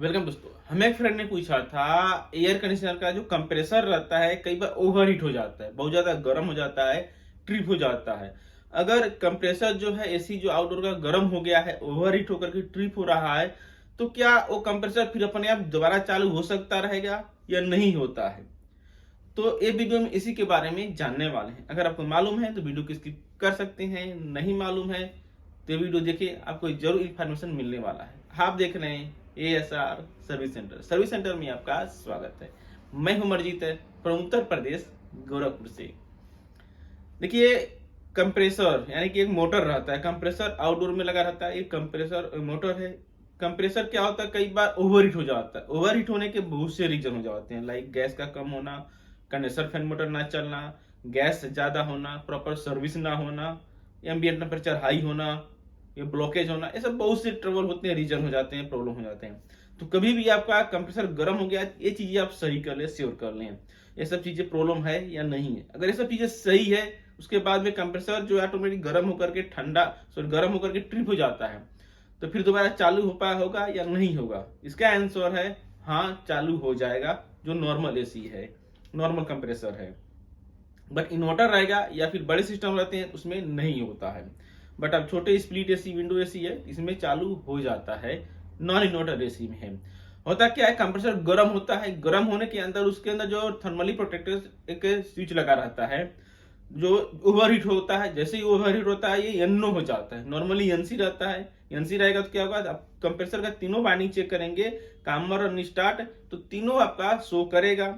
Welcome दोस्तों। हमें एक फ्रेंड ने पूछा था एयर कंडीशनर का जो कंप्रेसर रहता है कई बार ओवर हीट हो जाता है, बहुत ज्यादा गर्म हो जाता है, ट्रिप हो जाता है। अगर कंप्रेसर जो है एसी जो आउटडोर का गर्म हो गया है, ओवर हीट होकर के ट्रिप हो रहा है, तो क्या वो कंप्रेसर फिर अपने आप दोबारा चालू हो सकता रहेगा या नहीं होता है? तो ये वीडियो में इसी के बारे में जानने वाले हैं। अगर आपको मालूम है तो वीडियो को स्किप कर सकते हैं, नहीं मालूम है तो ये वीडियो देखिए, आपको जरूर इन्फॉर्मेशन मिलने वाला है। आप देख रहे हैं ASR service centre. Service centre में आपका स्वागत है। मैं हूं मरजीत फ्रॉम उत्तर प्रदेश, गोरखपुर से। देखिए, कंप्रेसर यानी कि एक मोटर रहता है। कंप्रेसर आउटडोर में लगा रहता है, एक कंप्रेसर मोटर है। कंप्रेसर क्या होता है, कई बार ओवर हीट हो जाता है। ओवर हीट होने के बहुत से रीजन हो जाते हैं, लाइक गैस का कम होना, कंडेंसर फैन मोटर ना चलना, गैस ज्यादा होना, प्रॉपर सर्विस ना होना, एम्बिएंट टेम्परेचर हाई होना, ये ब्लॉकेज होना, ये सब बहुत से ट्रबल होते हैं, रीजन हो जाते हैं, प्रॉब्लम हो जाते हैं। तो कभी भी आपका कंप्रेसर गर्म हो गया, ये चीजें आप सही कर ले, श्योर कर लें ये सब चीजें प्रॉब्लम है या नहीं है। अगर ये सब चीजें सही है, उसके बाद में कंप्रेसर जो ऑटोमेटिक गर्म होकर के गर्म होकर के ट्रिप हो जाता है, तो फिर दोबारा चालू हो पाया होगा या नहीं होगा? इसका आंसर है हाँ, चालू हो जाएगा। जो नॉर्मल एसी है, नॉर्मल कंप्रेसर है। बट इन्वर्टर रहेगा या फिर बड़े सिस्टम रहते हैं उसमें नहीं होता है। बट अब छोटे स्प्लिट एसी, विंडो एसी है, इसमें चालू हो जाता है। नॉन इन्वर्टर एसी में है। होता क्या है, कंप्रेसर गर्म होता है, गर्म होने के अंदर उसके अंदर जो थर्मली प्रोटेक्टर एक स्विच लगा रहता है, जो ओवर हीट होता है। जैसे ही ओवर हीट होता है, ये एनओ हो जाता है। नॉर्मली एनसी रहता है, एनसी रहेगा तो क्या होगा, आप कंप्रेसर का तीनों वाइंडिंग चेक करेंगे, कामर और स्टार्ट, तो तीनों आपका शो करेगा।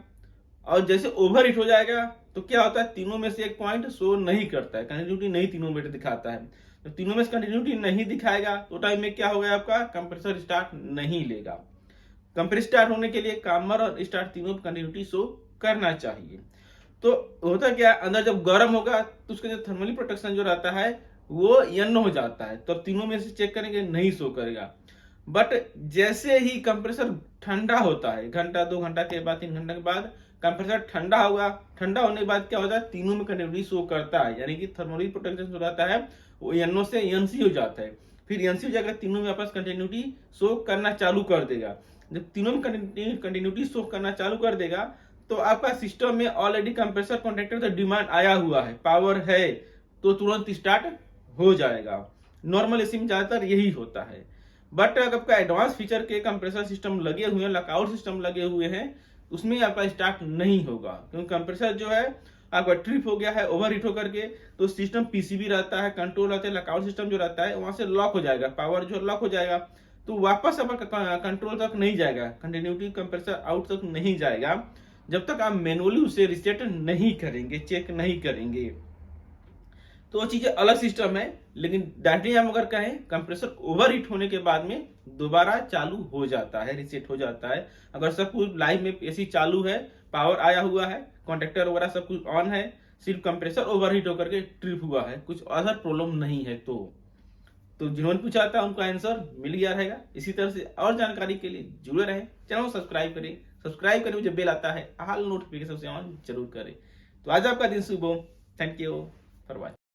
और जैसे ओवर हीट हो जाएगा तो क्या होता है, तीनों में से एक पॉइंट शो नहीं करता है, कंटिन्यूटी नहीं तीनों में दिखाता है। तो तीनों में से कंटिन्यूटी नहीं दिखाएगा तो टाइम में क्या होगा, आपका कंप्रेसर स्टार्ट नहीं लेगा। कंप्रेसर स्टार्ट होने के लिए कामर और स्टार्ट तीनों कंटिन्यूटी शो करना चाहिए। तो होता क्या, अंदर जब गर्म होगा तो उसका जो थर्मली प्रोटेक्शन जो रहता है वो यन हो जाता है, तो तीनों में से चेक करेंगे, नहीं शो करेगा। बट जैसे ही कंप्रेसर ठंडा होता है, घंटा 2 घंटा के बाद, 3 घंटे के बाद कंप्रेसर ठंडा होगा, ठंडा होने के बाद क्या होता है, तीनों में कंटिन्यूटी शो करता है, यानी कि थर्मली प्रोटेक्शन जो रहता है वो एनओ से एनसी हो जाता है। फिर एनसी हो जाकर तीनों में आपस कंटिन्यूटी शो करना चालू कर देगा। जब तीनों में कंटिन्यूटी शो करना चालू कर देगा तो आपका सिस्टम में ऑलरेडी कंप्रेसर कॉन्ट्रैक्टर से डिमांड आया हुआ है, पावर है, तो तुरंत स्टार्ट हो जाएगा। नॉर्मल एसी में ज्यादातर यही होता है। बट अगर आपका एडवांस फीचर के कंप्रेसर सिस्टम लगे हुए हैं, लॉकआउट सिस्टम लगे हुए हैं, उसमें आपका स्टार्ट नहीं होगा, क्योंकि कंप्रेसर जो है आपका ट्रिप हो गया है ओवर हीट होकर के, तो सिस्टम पीसीबी रहता है, कंट्रोल रहता है, लॉकआउट सिस्टम जो रहता है वहां से लॉक हो जाएगा, पावर जो लॉक हो जाएगा, तो वापस आपका कंट्रोल तक नहीं जाएगा, कंटिन्यूटी कंप्रेसर आउट तक नहीं जाएगा, जब तक आप मैनुअली उसे रिसेट नहीं करेंगे, चेक नहीं करेंगे। तो वो चीजें अलग सिस्टम है। लेकिन डायरेक्टली हम अगर कहें, कंप्रेसर ओवर हीट होने के बाद में दोबारा चालू हो जाता है, रिसेट हो जाता है। अगर सब कुछ लाइव में एसी चालू है, पावर आया हुआ है, कॉन्ट्रैक्टर वगैरह सब कुछ ऑन है, सिर्फ कंप्रेसर ओवर हीट होकर के ट्रिप हुआ है, कुछ अदर प्रॉब्लम नहीं है, तो जिन्होंने पूछा था उनका आंसर मिल गया रहेगा। इसी तरह से और जानकारी के लिए जुड़े रहें, चैनल को सब्सक्राइब करें, सब्सक्राइब करें, जो बेल आता है ऑल नोटिफिकेशन से ऑन जरूर करें। तो आज आपका दिन शुभ हो। Thank you for watching.